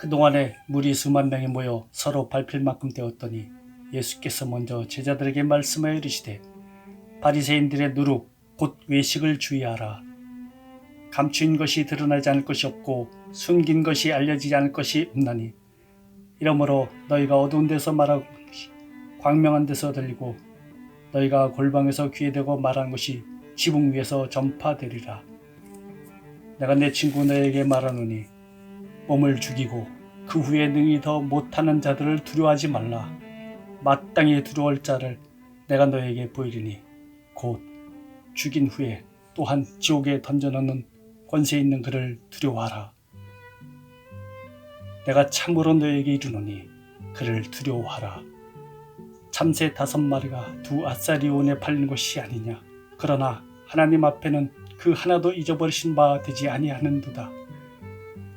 그동안에 물이 수만 명이 모여 서로 밟힐 만큼 되었더니 예수께서 먼저 제자들에게 말씀하여 이르시되 바리새인들의 누룩 곧 외식을 주의하라. 감추인 것이 드러나지 않을 것이 없고 숨긴 것이 알려지지 않을 것이 없나니 이러므로 너희가 어두운 데서 말하고 광명한 데서 들리고 너희가 골방에서 귀에 대고 말하는 것이 지붕 위에서 전파되리라. 내가 내 친구 너에게 말하노니 몸을 죽이고 그 후에 능히 더 못하는 자들을 두려워하지 말라. 마땅히 두려워할 자를 내가 너에게 보이리니 곧 죽인 후에 또한 지옥에 던져넣는 권세 있는 그를 두려워하라. 내가 참으로 너에게 이르노니 그를 두려워하라. 참새 5마리가 2아사리온에 팔린 것이 아니냐. 그러나 하나님 앞에는 그 하나도 잊어버리신 바 되지 아니하는도다.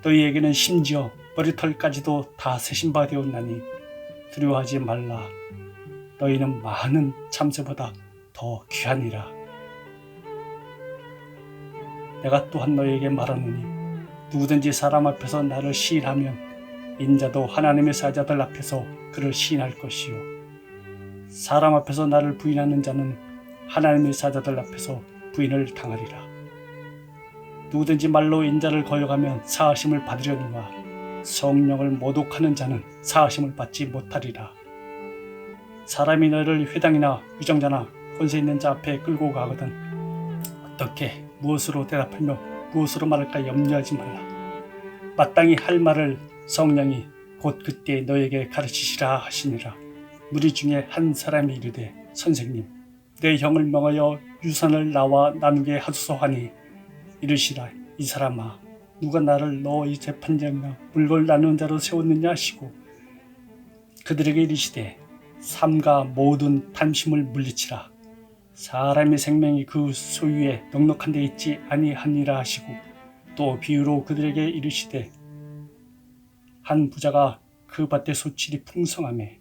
너희에게는 심지어 머리털까지도 다 세신 바 되었나니 두려워하지 말라. 너희는 많은 참새보다 더 귀하니라. 내가 또한 너희에게 말하노니 누구든지 사람 앞에서 나를 시인하면 인자도 하나님의 사자들 앞에서 그를 시인할 것이요 사람 앞에서 나를 부인하는 자는 하나님의 사자들 앞에서 부인을 당하리라. 누구든지 말로 인자를 거역하면 사하심을 받으려니와 성령을 모독하는 자는 사하심을 받지 못하리라. 사람이 너희를 회당이나 위정자나 권세 있는 자 앞에 끌고 가거든 어떻게 무엇으로 대답하며 무엇으로 말할까 염려하지 말라. 마땅히 할 말을 성령이 곧 그때 너에게 가르치시라 하시니라. 무리 중에 한 사람이 이르되 선생님 내 형을 명하여 유산을 나와 나누게 하소서 하니 이르시라. 이 사람아 누가 나를 너희 재판장이나 물건 나누는 자로 세웠느냐 하시고 그들에게 이르시되 삼가 모든 탐심을 물리치라. 사람의 생명이 그 소유에 넉넉한 데 있지 아니하니라 하시고 또 비유로 그들에게 이르시되 한 부자가 그 밭에 소출이 풍성하매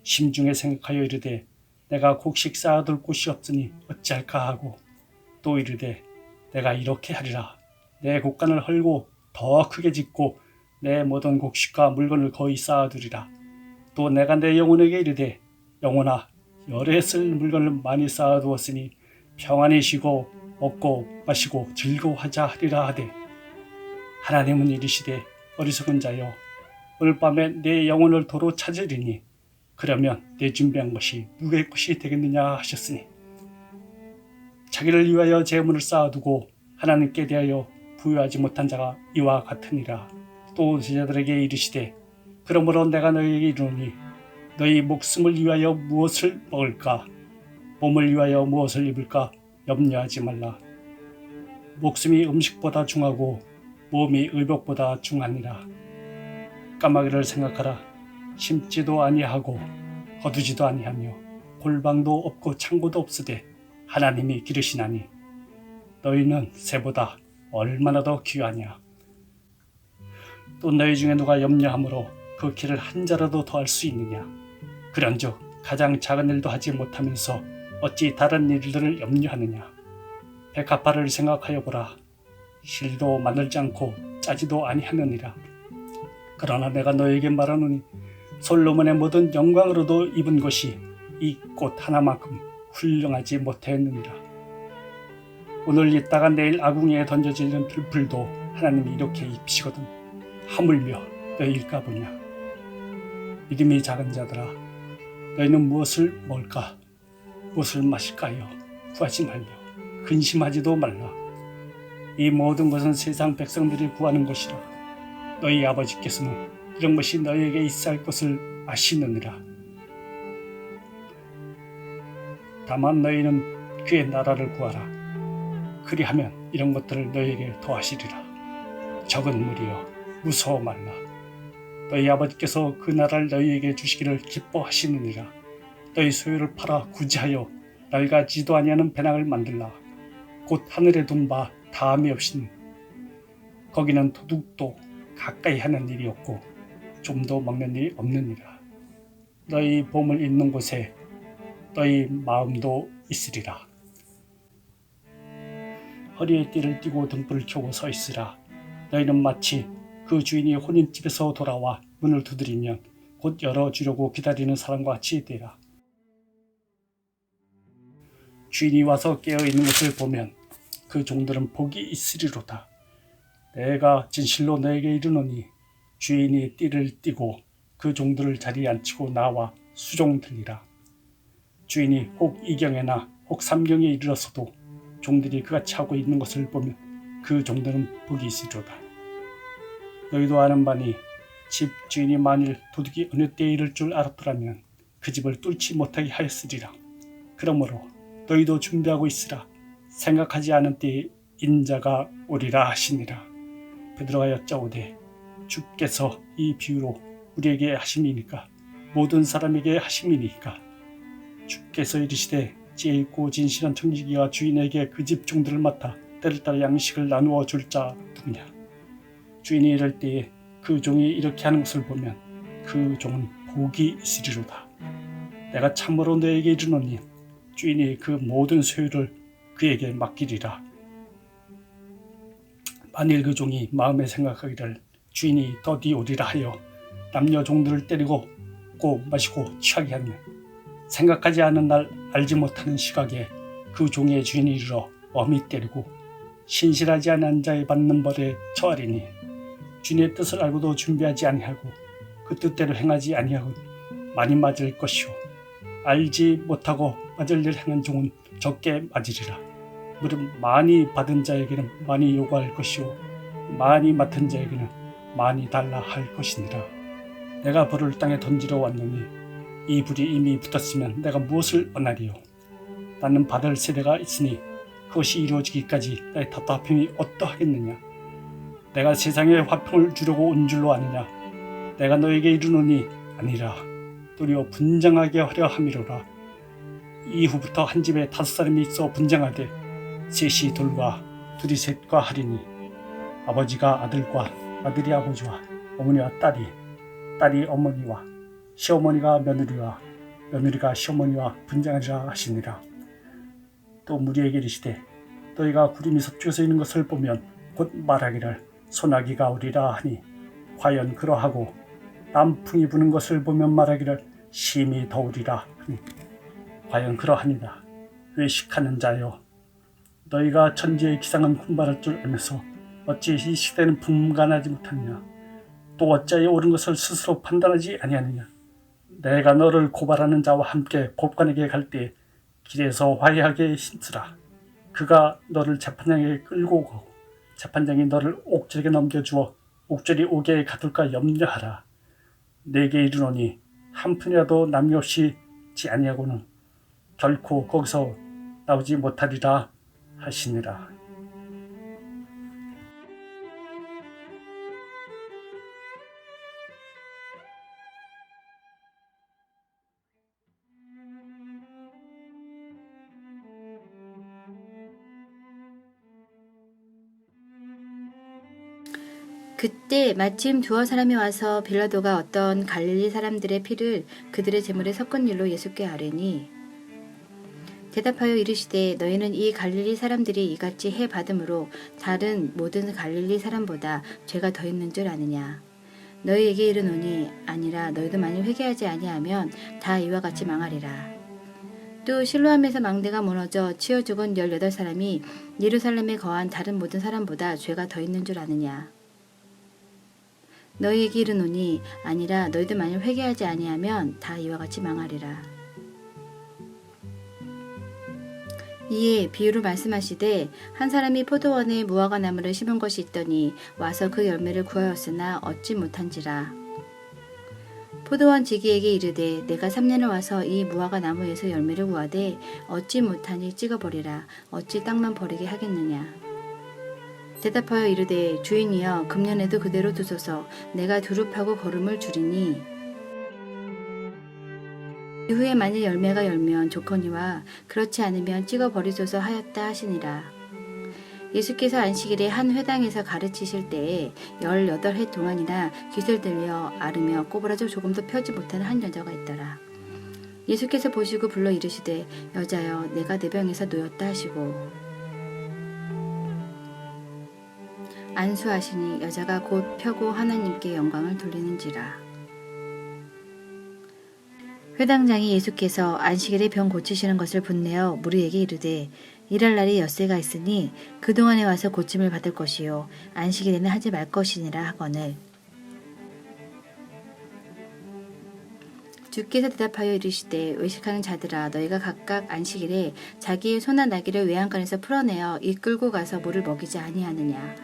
심중에 생각하여 이르되 내가 곡식 쌓아둘 곳이 없으니 어찌할까 하고 또 이르되 내가 이렇게 하리라. 내 곡간을 헐고 더 크게 짓고 내 모든 곡식과 물건을 거의 쌓아두리라. 또 내가 내 영혼에게 이르되 영혼아 열에 쓸 물건을 많이 쌓아두었으니 평안히 쉬고 먹고 마시고 즐거워하자 하리라 하되 하나님은 이르시되 어리석은 자여 오늘 밤에 내 영혼을 도로 찾으리니 그러면 내 준비한 것이 누구의 것이 되겠느냐 하셨으니 자기를 위하여 재물을 쌓아두고 하나님께 대하여 부유하지 못한 자가 이와 같으니라. 또 제자들에게 이르시되 그러므로 내가 너희에게 이르노니 너희 목숨을 위하여 무엇을 먹을까 몸을 위하여 무엇을 입을까 염려하지 말라. 목숨이 음식보다 중하고 몸이 의복보다 중하니라. 까마귀를 생각하라. 심지도 아니하고 거두지도 아니하며 골방도 없고 창고도 없으되 하나님이 기르시나니 너희는 새보다 얼마나 더 귀하냐. 또 너희 중에 누가 염려함으로 그 길을 한 자라도 더 할 수 있느냐. 그런즉 가장 작은 일도 하지 못하면서 어찌 다른 일들을 염려하느냐. 백합화를 생각하여 보라. 실도 만들지 않고 짜지도 아니하느니라. 그러나 내가 너에게 말하노니 솔로몬의 모든 영광으로도 입은 것이 이 꽃 하나만큼 훌륭하지 못하였느니라. 오늘 있다가 내일 아궁이에 던져지는 들풀도 하나님이 이렇게 입히시거든 하물며 너희일까 보냐. 믿음이 작은 자들아 너희는 무엇을 먹을까 무엇을 마실까요. 구하지 말며 근심하지도 말라. 이 모든 것은 세상 백성들이 구하는 것이라. 너희 아버지께서는 이런 것이 너희에게 있어야 할 것을 아시느니라. 다만 너희는 그의 나라를 구하라. 그리하면 이런 것들을 너희에게 더하시리라. 적은 무리여 무서워 말라. 너희 아버지께서 그 나라를 너희에게 주시기를 기뻐하시느니라. 너희 소유를 팔아 구제하여 낡아지도 아니하는 배낭을 만들라. 곧 하늘에 둔 바 다함이 없인 거기는 도둑도 가까이 하는 일이 없고 좀도 먹는 일이 없느니라. 너희 보물 있는 곳에 너희 마음도 있으리라. 허리에 띠를 띠고 등불을 켜고 서 있으라. 너희는 마치 그 주인이 혼인집에서 돌아와 문을 두드리면 곧 열어주려고 기다리는 사람과 같이 되라. 주인이 와서 깨어있는 것을 보면 그 종들은 복이 있으리로다. 내가 진실로 너에게 이르노니 주인이 띠를 띠고 그 종들을 자리에 앉히고 나와 수종들리라. 주인이 혹 이경에나 혹 삼경에 이르러서도 종들이 그같이 하고 있는 것을 보면 그 종들은 복이 있으리로다. 너희도 아는 바니 집 주인이 만일 도둑이 어느 때에 이를 줄 알았더라면 그 집을 뚫지 못하게 하였으리라. 그러므로 너희도 준비하고 있으라. 생각하지 않은 때에 인자가 오리라 하시니라. 베드로가 여짜오되 주께서 이 비유로 우리에게 하심이니까 모든 사람에게 하심이니까. 주께서 이르시되 지혜 있고 진실한 청지기가 주인에게 그 집 종들을 맡아 때를 따라 양식을 나누어 줄 자 누구냐. 주인이 이럴 때에 그 종이 이렇게 하는 것을 보면 그 종은 복이 있으리로다. 내가 참으로 너에게 이르노니 주인이 그 모든 소유를 그에게 맡기리라. 만일 그 종이 마음에 생각하기를 주인이 더디 오리라 하여 남녀 종들을 때리고 먹고 마시고 취하게 하면 생각하지 않은 날 알지 못하는 시각에 그 종의 주인이 이르러 엄히 때리고 신실하지 않은 자의 받는 벌에 처하리니 주인의 뜻을 알고도 준비하지 아니하고 그 뜻대로 행하지 아니하고 많이 맞을 것이요 알지 못하고 맞을 일 행한 종은 적게 맞으리라. 무릇 많이 받은 자에게는 많이 요구할 것이요 많이 맡은 자에게는 많이 달라 할 것이니라. 내가 불을 땅에 던지러 왔노니 이 불이 이미 붙었으면 내가 무엇을 원하리요. 나는 받을 세대가 있으니 그것이 이루어지기까지 나의 답답함이 어떠하겠느냐. 내가 세상에 화평을 주려고 온 줄로 아느냐. 내가 너에게 이르노니 아니라 도리어 분쟁하게 하려 함이로라. 이후부터 한 집에 5사람이 있어 분쟁하되 셋이 둘과 둘이 셋과 하리니 아버지가 아들과 아들이 아버지와 어머니와 딸이 어머니와 시어머니가 며느리와 며느리가 시어머니와 분쟁하리라 하시니라. 또 무리에게 이르시되 너희가 구름이 서쪽에서 있는 것을 보면 곧 말하기를 소나기가 오리라 하니 과연 그러하고 남풍이 부는 것을 보면 말하기를 심히 더우리라 하니 과연 그러하니라. 외식하는 자여, 너희가 천지의 기상은 분발할 줄 알면서 어찌 이 시대는 분간하지 못하느냐. 또 어찌하여 옳은 것을 스스로 판단하지 아니하느냐. 내가 너를 고발하는 자와 함께 법관에게 갈 때 길에서 화해하게 힘쓰라. 그가 너를 재판장에 끌고 가고 재판장이 너를 옥절에게 넘겨주어 옥절이 옥에 가둘까 염려하라. 내게 이르노니 한 푼이라도 남김없이 지 아니하고는 결코 거기서 나오지 못하리라 하시니라. 그때 마침 두어 사람이 와서 빌라도가 어떤 갈릴리 사람들의 피를 그들의 제물에 섞은 일로 예수께 아뢰니 대답하여 이르시되 너희는 이 갈릴리 사람들이 이같이 해 받음으로 다른 모든 갈릴리 사람보다 죄가 더 있는 줄 아느냐. 너희에게 이르노니 아니라 너희도 만일 회개하지 아니하면 다 이와 같이 망하리라. 또 실로암에서 망대가 무너져 치어 죽은 18사람이 예루살렘에 거한 다른 모든 사람보다 죄가 더 있는 줄 아느냐. 너희에게 이르노니 아니라 너희도 만일 회개하지 아니하면 다 이와 같이 망하리라. 이에 비유로 말씀하시되 한 사람이 포도원에 무화과 나무를 심은 것이 있더니 와서 그 열매를 구하였으나 얻지 못한지라. 포도원 지기에게 이르되 내가 3년을 와서 이 무화과 나무에서 열매를 구하되 얻지 못하니 찍어버리라. 어찌 땅만 버리게 하겠느냐. 대답하여 이르되 주인이여 금년에도 그대로 두소서. 내가 두릅하고 거름을 주리니 이후에 만일 열매가 열면 좋거니와 그렇지 않으면 찍어버리소서 하였다 하시니라. 예수께서 안식일에 한 회당에서 가르치실 때에 18해 동안이나 깃을 들려 앓으며 꼬부라져 조금도 펴지 못하는 한 여자가 있더라. 예수께서 보시고 불러 이르시되 여자여 내가 내 병에서 놓였다 하시고 안수하시니 여자가 곧 펴고 하나님께 영광을 돌리는지라. 회당장이 예수께서 안식일에 병 고치시는 것을 분내어 무리에게 이르되 일할 날이 엿새가 있으니 그동안에 와서 고침을 받을 것이요 안식일에는 하지 말 것이니라 하거늘 주께서 대답하여 이르시되 외식하는 자들아 너희가 각각 안식일에 자기의 소나 나귀를 외양간에서 풀어내어 이끌고 가서 물을 먹이지 아니하느냐.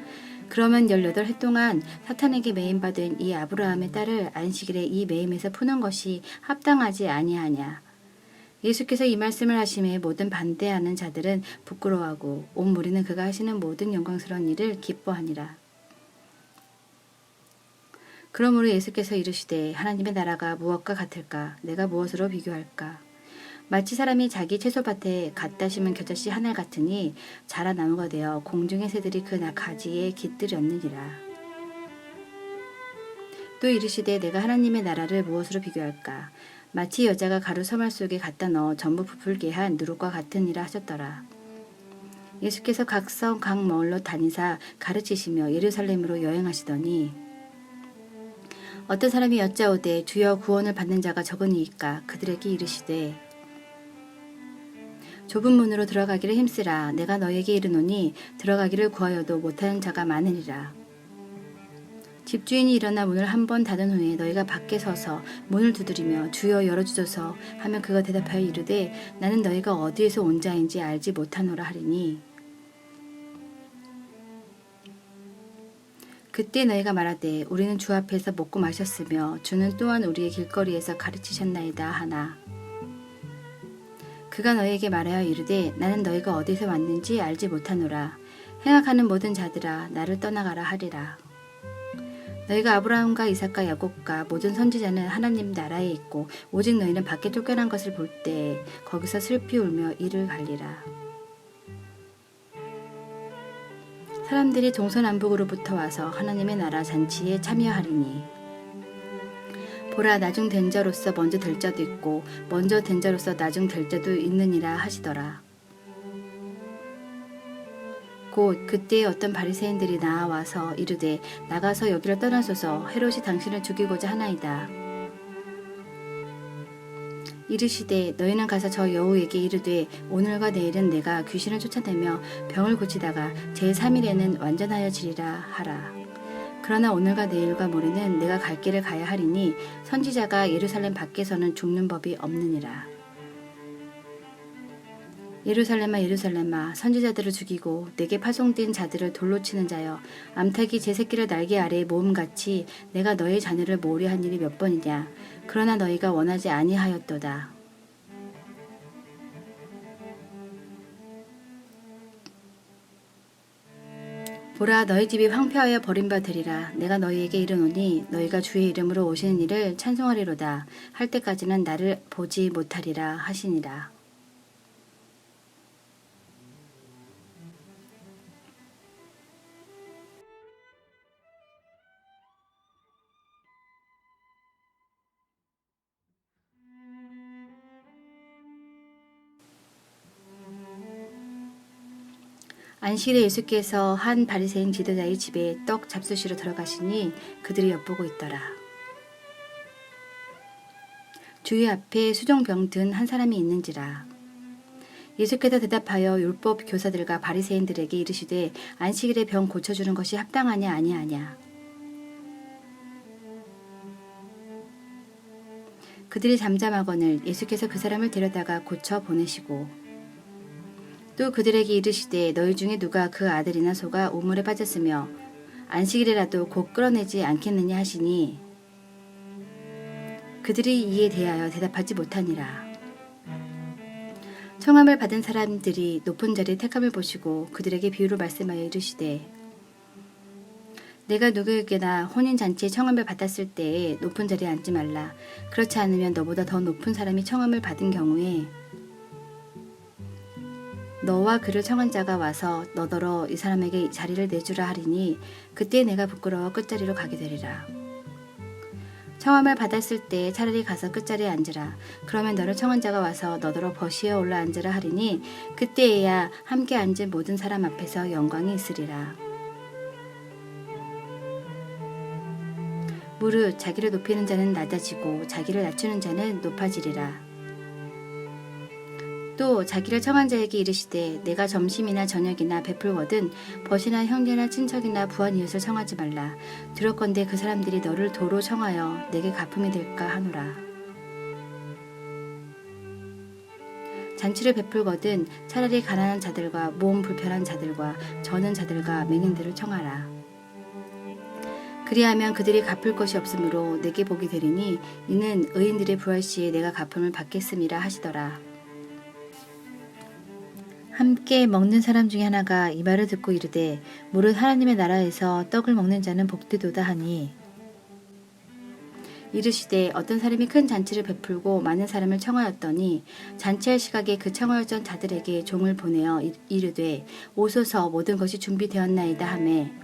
그러면 18해 동안 사탄에게 매임받은 이 아브라함의 딸을 안식일에 이 매임에서 푸는 것이 합당하지 아니하냐. 예수께서 이 말씀을 하심에 모든 반대하는 자들은 부끄러워하고 온 무리는 그가 하시는 모든 영광스러운 일을 기뻐하니라. 그러므로 예수께서 이르시되 하나님의 나라가 무엇과 같을까? 내가 무엇으로 비교할까? 마치 사람이 자기 채소밭에 갖다 심은 겨자씨 한 알 같으니 자라 나무가 되어 공중의 새들이 그 가지에 깃들이 얹느니라. 또 이르시되 내가 하나님의 나라를 무엇으로 비교할까? 마치 여자가 가루 서말 속에 갖다 넣어 전부 부풀게 한 누룩과 같으니라 하셨더라. 예수께서 각 성 각 마을로 다니사 가르치시며 예루살렘으로 여행하시더니 어떤 사람이 여짜오되 주여 구원을 받는 자가 적으니이까 그들에게 이르시되 좁은 문으로 들어가기를 힘쓰라. 내가 너에게 이르노니 들어가기를 구하여도 못하는 자가 많으리라. 집주인이 일어나 문을 한 번 닫은 후에 너희가 밖에 서서 문을 두드리며 주여 열어주소서 하면 그가 대답하여 이르되 나는 너희가 어디에서 온 자인지 알지 못하노라 하리니 그때 너희가 말하되 우리는 주 앞에서 먹고 마셨으며 주는 또한 우리의 길거리에서 가르치셨나이다 하나 그가 너희에게 말하여 이르되 나는 너희가 어디서 왔는지 알지 못하노라. 행악하는 모든 자들아 나를 떠나가라 하리라. 너희가 아브라함과 이삭과 야곱과 모든 선지자는 하나님 나라에 있고 오직 너희는 밖에 쫓겨난 것을 볼 때 거기서 슬피 울며 이를 갈리라. 사람들이 동서남북으로부터 와서 하나님의 나라 잔치에 참여하리니 보라 나중 된 자로서 먼저 될 자도 있고 먼저 된 자로서 나중 될 자도 있느니라 하시더라. 곧 그때에 어떤 바리새인들이 나와서 이르되 나가서 여기를 떠나소서 헤롯이 당신을 죽이고자 하나이다. 이르시되 너희는 가서 저 여우에게 이르되 오늘과 내일은 내가 귀신을 쫓아내며 병을 고치다가 제3일에는 완전하여지리라 하라. 그러나 오늘과 내일과 모레는 내가 갈 길을 가야 하리니 선지자가 예루살렘 밖에서는 죽는 법이 없느니라. 예루살렘아 예루살렘아 선지자들을 죽이고 내게 파송된 자들을 돌로 치는 자여 암탉이 제 새끼를 날개 아래에 모음같이 내가 너희 자녀를 모으려 한 일이 몇 번이냐. 그러나 너희가 원하지 아니하였도다. 보라 너희 집이 황폐하여 버림받으리라. 내가 너희에게 이르노니 너희가 주의 이름으로 오시는 일을 찬송하리로다. 할 때까지는 나를 보지 못하리라 하시니라. 안식일에 예수께서 한 바리새인 지도자의 집에 떡 잡수시러 들어가시니 그들이 엿보고 있더라. 주의 앞에 수종병 든 한 사람이 있는지라. 예수께서 대답하여 율법 교사들과 바리새인들에게 이르시되 안식일에 병 고쳐주는 것이 합당하냐 아니하냐. 그들이 잠잠하거늘 예수께서 그 사람을 데려다가 고쳐 보내시고 또 그들에게 이르시되 너희 중에 누가 그 아들이나 소가 우물에 빠졌으며 안식일이라도 곧 끌어내지 않겠느냐 하시니 그들이 이에 대하여 대답하지 못하니라. 청함을 받은 사람들이 높은 자리에 택함을 보시고 그들에게 비유로 말씀하여 이르시되 내가 누구에게나 혼인잔치에 청함을 받았을 때에 높은 자리에 앉지 말라. 그렇지 않으면 너보다 더 높은 사람이 청함을 받은 경우에 너와 그를 청한 자가 와서 너더러 이 사람에게 자리를 내주라 하리니 그때 내가 부끄러워 끝자리로 가게 되리라. 청함을 받았을 때 차라리 가서 끝자리에 앉으라. 그러면 너를 청한 자가 와서 너더러 버시에 올라 앉으라 하리니 그때에야 함께 앉은 모든 사람 앞에서 영광이 있으리라. 무릇 자기를 높이는 자는 낮아지고 자기를 낮추는 자는 높아지리라. 또 자기를 청한 자에게 이르시되 내가 점심이나 저녁이나 베풀거든 벗이나 형제나 친척이나 부한 이웃을 청하지 말라. 두렵건대 그 사람들이 너를 도로 청하여 내게 갚음이 될까 하노라. 잔치를 베풀거든 차라리 가난한 자들과 몸 불편한 자들과 저는 자들과 맹인들을 청하라. 그리하면 그들이 갚을 것이 없으므로 내게 복이 되리니 이는 의인들의 부활 시에 내가 갚음을 받겠음이라 하시더라. 함께 먹는 사람 중에 하나가 이 말을 듣고 이르되 무릇 하나님의 나라에서 떡을 먹는 자는 복되도다 하니 이르시되 어떤 사람이 큰 잔치를 베풀고 많은 사람을 청하였더니 잔치할 시각에 그 청하였던 자들에게 종을 보내어 이르되 오소서 모든 것이 준비되었나이다 하매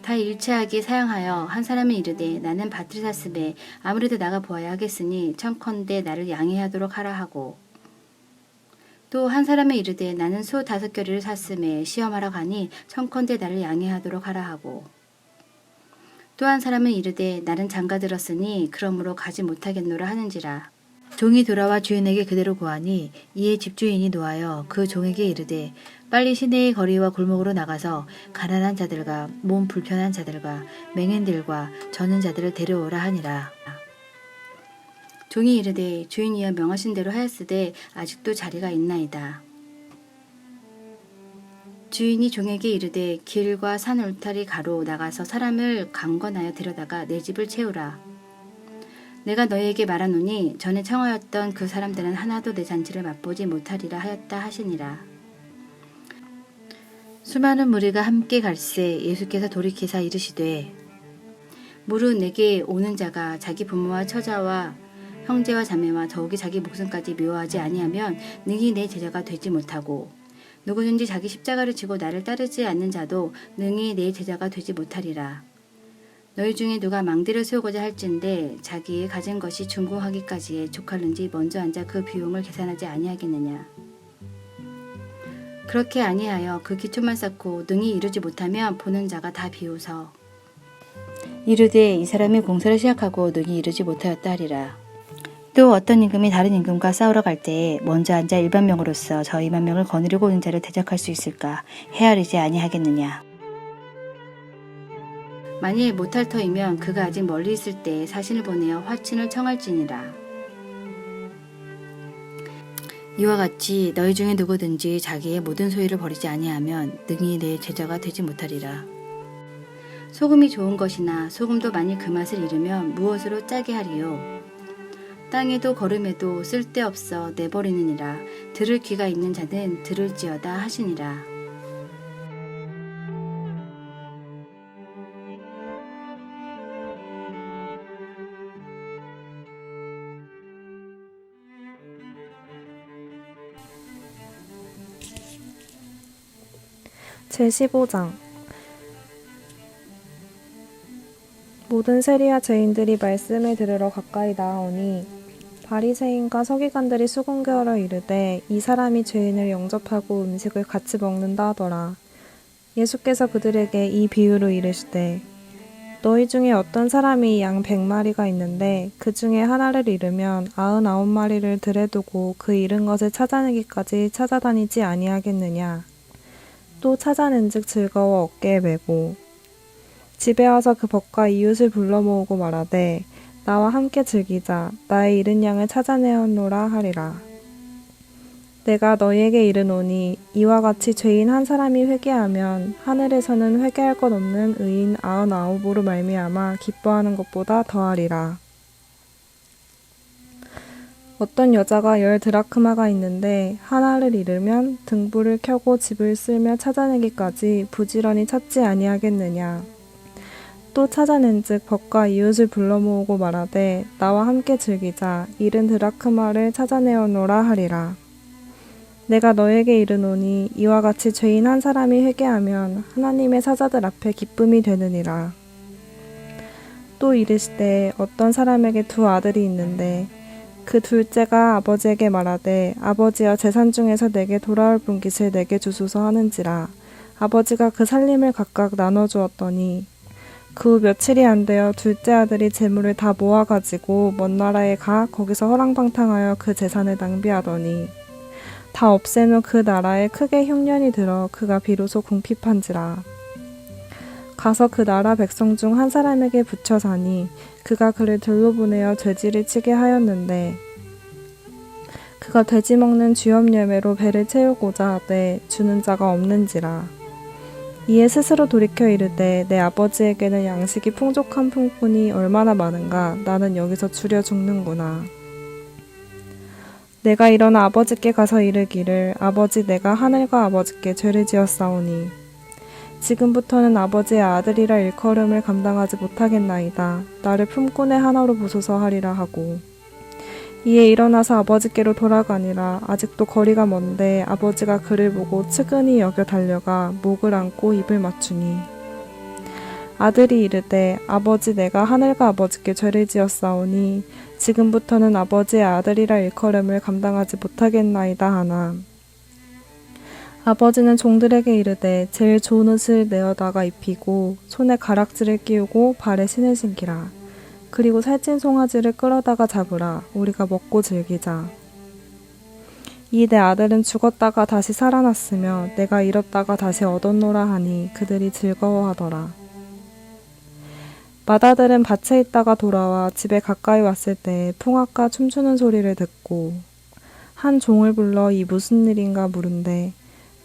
다 일체하게 사양하여 한 사람은 이르되 나는 밭을 샀음에 아무래도 나가 보아야 하겠으니 청컨대 나를 양해하도록 하라 하고 또 한 사람은 이르되 나는 소 5겨리를 샀음에 시험하러 가니 청컨대 나를 양해하도록 하라 하고 또 한 사람은 이르되 나는 장가 들었으니 그러므로 가지 못하겠노라 하는지라. 종이 돌아와 주인에게 그대로 고하니 이에 집주인이 노하여 그 종에게 이르되 빨리 시내의 거리와 골목으로 나가서 가난한 자들과 몸 불편한 자들과 맹인들과 저는 자들을 데려오라 하니라. 종이 이르되 주인이여 명하신 대로 하였으되 아직도 자리가 있나이다. 주인이 종에게 이르되 길과 산 울타리 가로 나가서 사람을 강권하여 데려다가 내 집을 채우라. 내가 너희에게 말하노니 전에 청하였던 그 사람들은 하나도 내 잔치를 맛보지 못하리라 하였다 하시니라. 수많은 무리가 함께 갈새 예수께서 돌이키사 이르시되 무릇 내게 오는 자가 자기 부모와 처자와 형제와 자매와 더욱이 자기 목숨까지 미워하지 아니하면 능히 내 제자가 되지 못하고 누구든지 자기 십자가를 지고 나를 따르지 않는 자도 능히 내 제자가 되지 못하리라. 너희 중에 누가 망대를 세우고자 할진대 자기의 가진 것이 중공하기까지에 족하는지 먼저 앉아 그 비용을 계산하지 아니하겠느냐. 그렇게 아니하여 그 기초만 쌓고 능히 이루지 못하면 보는 자가 다 비웃어 이르되 이 사람이 공사를 시작하고 능히 이루지 못하였다 하리라. 또 어떤 임금이 다른 임금과 싸우러 갈 때에 먼저 앉아 1만명으로서 저 2만명을 거느리고 오는 자를 대적할 수 있을까 헤아리지 아니하겠느냐. 만일 못할 터이면 그가 아직 멀리 있을 때에 사신을 보내어 화친을 청할지니라. 이와 같이 너희 중에 누구든지 자기의 모든 소유를 버리지 아니하면 능히 내 제자가 되지 못하리라. 소금이 좋은 것이나 소금도 만일 그 맛을 잃으면 무엇으로 짜게 하리요. 땅에도 거름에도 쓸데없어 내버리느니라. 들을 귀가 있는 자는 들을지어다 하시니라. 제15장 모든 세리와 죄인들이 말씀을 들으러 가까이 나아오니 바리새인과 서기관들이 수군거려 이르되 이 사람이 죄인을 영접하고 음식을 같이 먹는다 하더라. 예수께서 그들에게 이 비유로 이르시되 너희 중에 어떤 사람이 양 100마리가 있는데 그 중에 하나를 잃으면 99마리를 들에 두고 그 잃은 것을 찾아내기까지 찾아다니지 아니하겠느냐. 또 찾아낸즉 즐거워 어깨에 메고 집에 와서 그 벗과 이웃을 불러 모으고 말하되 나와 함께 즐기자 나의 잃은 양을 찾아내었노라 하리라. 내가 너희에게 이르노니 이와 같이 죄인 한 사람이 회개하면 하늘에서는 회개할 것 없는 의인 99으로 말미암아 기뻐하는 것보다 더하리라. 어떤 여자가 10드라크마가 있는데 하나를 잃으면 등불을 켜고 집을 쓸며 찾아내기까지 부지런히 찾지 아니하겠느냐. 또 찾아낸즉 벗과 이웃을 불러 모으고 말하되 나와 함께 즐기자 잃은 드라크마를 찾아내어노라 하리라. 내가 너에게 이르노니 이와 같이 죄인 한 사람이 회개하면 하나님의 사자들 앞에 기쁨이 되느니라. 또 이르시되 어떤 사람에게 2 아들이 있는데 그 둘째가 아버지에게 말하되 아버지여 재산 중에서 내게 돌아올 분깃을 내게 주소서 하는지라. 아버지가 그 살림을 각각 나눠 주었더니 그 후 며칠이 안 되어 둘째 아들이 재물을 다 모아가지고 먼 나라에 가 거기서 허랑방탕하여 그 재산을 낭비하더니 다 없앤 후 그 나라에 크게 흉년이 들어 그가 비로소 궁핍한지라. 가서 그 나라 백성 중 한 사람에게 붙여 사니 그가 그를 들러보내어 돼지를 치게 하였는데 그가 돼지 먹는 쥐염예매로 배를 채우고자 하되 주는 자가 없는지라. 이에 스스로 돌이켜 이르되 내 아버지에게는 양식이 풍족한 품꾼이 얼마나 많은가. 나는 여기서 주려 죽는구나. 내가 일어나 아버지께 가서 이르기를 아버지, 내가 하늘과 아버지께 죄를 지었사오니 지금부터는 아버지의 아들이라 일컬음을 감당하지 못하겠나이다. 나를 품꾼의 하나로 보소서 하리라 하고 이에 일어나서 아버지께로 돌아가니라. 아직도 거리가 먼데 아버지가 그를 보고 측은히 여겨 달려가 목을 안고 입을 맞추니 아들이 이르되 아버지, 내가 하늘과 아버지께 죄를 지었사오니 지금부터는 아버지의 아들이라 일컬음을 감당하지 못하겠나이다 하나. 아버지는 종들에게 이르되 제일 좋은 옷을 내어다가 입히고 손에 가락지를 끼우고 발에 신을 신기라. 그리고 살찐 송아지를 끌어다가 잡으라. 우리가 먹고 즐기자. 이 내 아들은 죽었다가 다시 살아났으며 내가 잃었다가 다시 얻었노라 하니 그들이 즐거워하더라. 맏아들은 밭에 있다가 돌아와 집에 가까이 왔을 때 풍악과 춤추는 소리를 듣고 한 종을 불러 이 무슨 일인가 물은데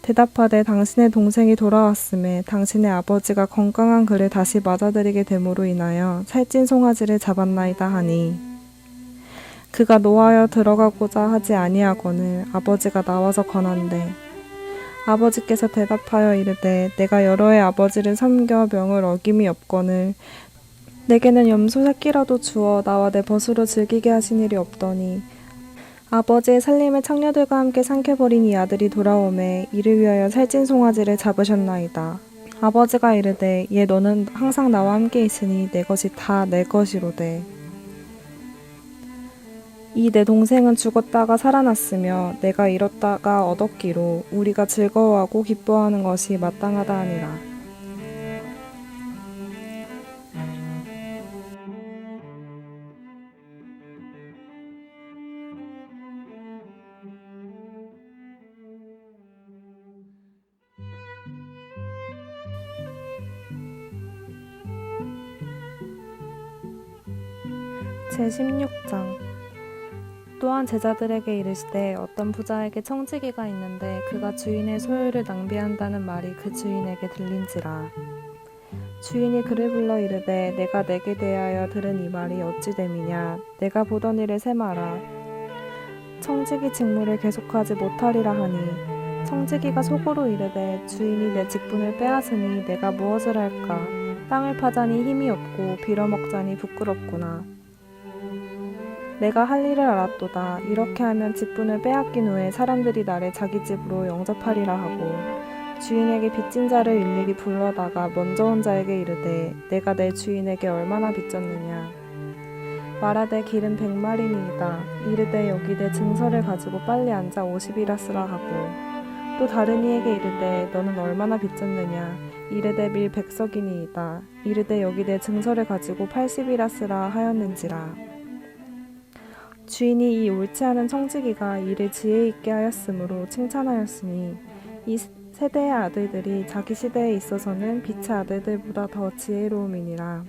대답하되 당신의 동생이 돌아왔음에 당신의 아버지가 건강한 그를 다시 맞아들이게 됨으로 인하여 살찐 송아지를 잡았나이다 하니 그가 노하여 들어가고자 하지 아니하거늘 아버지가 나와서 권한대 아버지께서 대답하여 이르되 내가 여러 해 아버지를 섬겨 명을 어김이 없거늘 내게는 염소 새끼라도 주어 나와 내 벗으로 즐기게 하신 일이 없더니 아버지의 살림을 창녀들과 함께 삼켜버린 이 아들이 돌아오매 이를 위하여 살찐 송아지를 잡으셨나이다. 아버지가 이르되 얘 너는 항상 나와 함께 있으니 내 것이 다 내 것이로되 이 내 동생은 죽었다가 살아났으며 내가 잃었다가 얻었기로 우리가 즐거워하고 기뻐하는 것이 마땅하다 하니라. 제16장 또한 제자들에게 이르시되 어떤 부자에게 청지기가 있는데 그가 주인의 소유를 낭비한다는 말이 그 주인에게 들린지라. 주인이 그를 불러 이르되 내가 내게 대하여 들은 이 말이 어찌 됨이냐. 내가 보던 일을 세마라. 청지기 직무를 계속하지 못하리라 하니 청지기가 속으로 이르되 주인이 내 직분을 빼앗으니 내가 무엇을 할까. 땅을 파자니 힘이 없고 빌어먹자니 부끄럽구나. 내가 할 일을 알았도다. 이렇게 하면 직분을 빼앗긴 후에 사람들이 나를 자기 집으로 영접하리라 하고 주인에게 빚진 자를 일일이 불러다가 먼저 온 자에게 이르되 내가 내 주인에게 얼마나 빚졌느냐. 말하되 길은 100마리니이다. 이르되 여기 내 증서를 가지고 빨리 앉아 50이라 쓰라 하고 또 다른 이에게 이르되 너는 얼마나 빚졌느냐. 이르되 밀 100석이니이다. 이르되 여기 내 증서를 가지고 80이라 쓰라 하였는지라. 주인이 이 옳지 않은 청지기가 일을 지혜 있게 하였으므로 칭찬하였으니 이 세대의 아들들이 자기 시대에 있어서는 빛의 아들들보다 더 지혜로움이니라.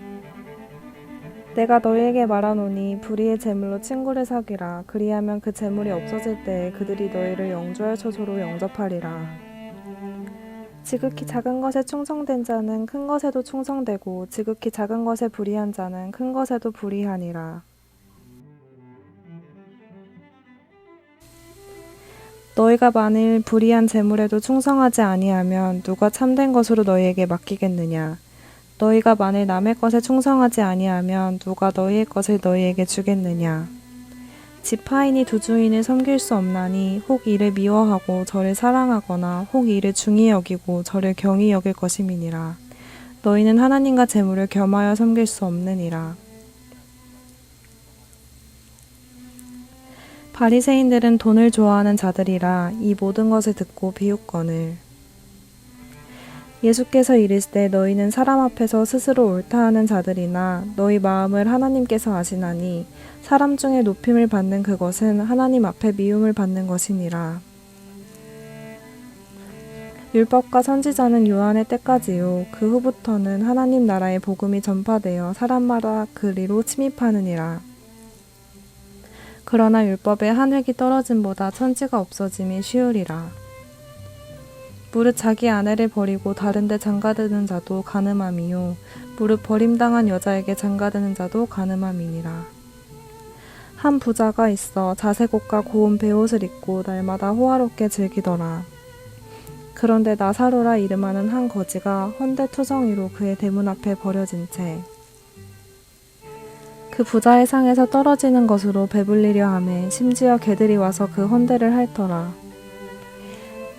내가 너희에게 말하노니 불의의 재물로 친구를 사귀라. 그리하면 그 재물이 없어질 때에 그들이 너희를 영주할 처소로 영접하리라. 지극히 작은 것에 충성된 자는 큰 것에도 충성되고 지극히 작은 것에 불의한 자는 큰 것에도 불의하니라. 너희가 만일 불의한 재물에도 충성하지 아니하면 누가 참된 것으로 너희에게 맡기겠느냐. 너희가 만일 남의 것에 충성하지 아니하면 누가 너희의 것을 너희에게 주겠느냐. 지파인이 두 주인을 섬길 수 없나니 혹 이를 미워하고 저를 사랑하거나 혹 이를 중히 여기고 저를 경히 여길 것임이니라. 너희는 하나님과 재물을 겸하여 섬길 수 없느니라. 바리새인들은 돈을 좋아하는 자들이라 이 모든 것을 듣고 비웃거늘 예수께서 이르시되 너희는 사람 앞에서 스스로 옳다 하는 자들이나 너희 마음을 하나님께서 아시나니 사람 중에 높임을 받는 그것은 하나님 앞에 미움을 받는 것이니라. 율법과 선지자는 요한의 때까지요. 그 후부터는 하나님 나라의 복음이 전파되어 사람마다 그리로 침입하느니라. 그러나 율법의 한 획이 떨어짐보다 천지가 없어짐이 쉬우리라. 무릇 자기 아내를 버리고 다른 데 장가드는 자도 간음함이요 무릇 버림당한 여자에게 장가드는 자도 간음함이니라. 한 부자가 있어 자색 옷과 고운 베옷을 입고 날마다 호화롭게 즐기더라. 그런데 나사로라 이름하는 한 거지가 헌데 투성이로 그의 대문 앞에 버려진 채 그 부자의 상에서 떨어지는 것으로 배불리려 하매 심지어 개들이 와서 그 헌데를 핥더라.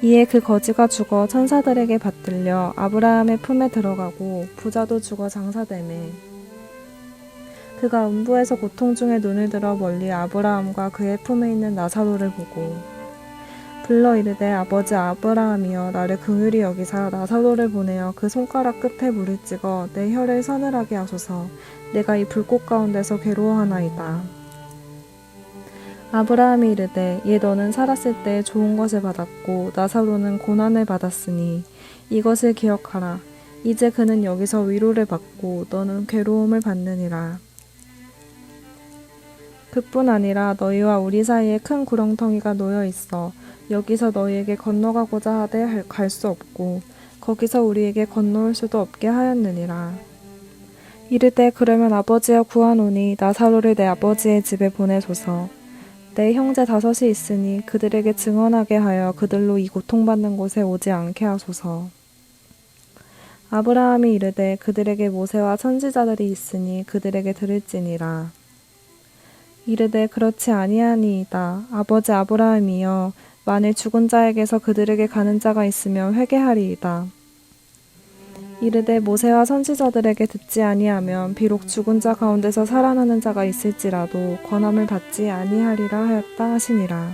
이에 그 거지가 죽어 천사들에게 받들려 아브라함의 품에 들어가고 부자도 죽어 장사되매 그가 음부에서 고통 중에 눈을 들어 멀리 아브라함과 그의 품에 있는 나사로를 보고 불러 이르되 아버지 아브라함이여 나를 긍휼히 여기사 나사로를 보내어 그 손가락 끝에 물을 찍어 내 혀를 서늘하게 하소서 내가 이 불꽃 가운데서 괴로워하나이다. 아브라함이 이르되 얘 너는 살았을 때 좋은 것을 받았고 나사로는 고난을 받았으니 이것을 기억하라. 이제 그는 여기서 위로를 받고 너는 괴로움을 받느니라. 그뿐 아니라 너희와 우리 사이에 큰 구렁텅이가 놓여 있어 여기서 너희에게 건너가고자 하되 갈 수 없고 거기서 우리에게 건너올 수도 없게 하였느니라. 이르되 그러면 아버지여 구하노니 나사로를 내 아버지의 집에 보내소서. 내 형제 5이 있으니 그들에게 증언하게 하여 그들로 이 고통받는 곳에 오지 않게 하소서. 아브라함이 이르되 그들에게 모세와 선지자들이 있으니 그들에게 들을지니라. 이르되 그렇지 아니하니이다. 아버지 아브라함이여 만일 죽은 자에게서 그들에게 가는 자가 있으면 회개하리이다. 이르되 모세와 선지자들에게 듣지 아니하면 비록 죽은 자 가운데서 살아나는 자가 있을지라도 권함을 받지 아니하리라 하였다 하시니라.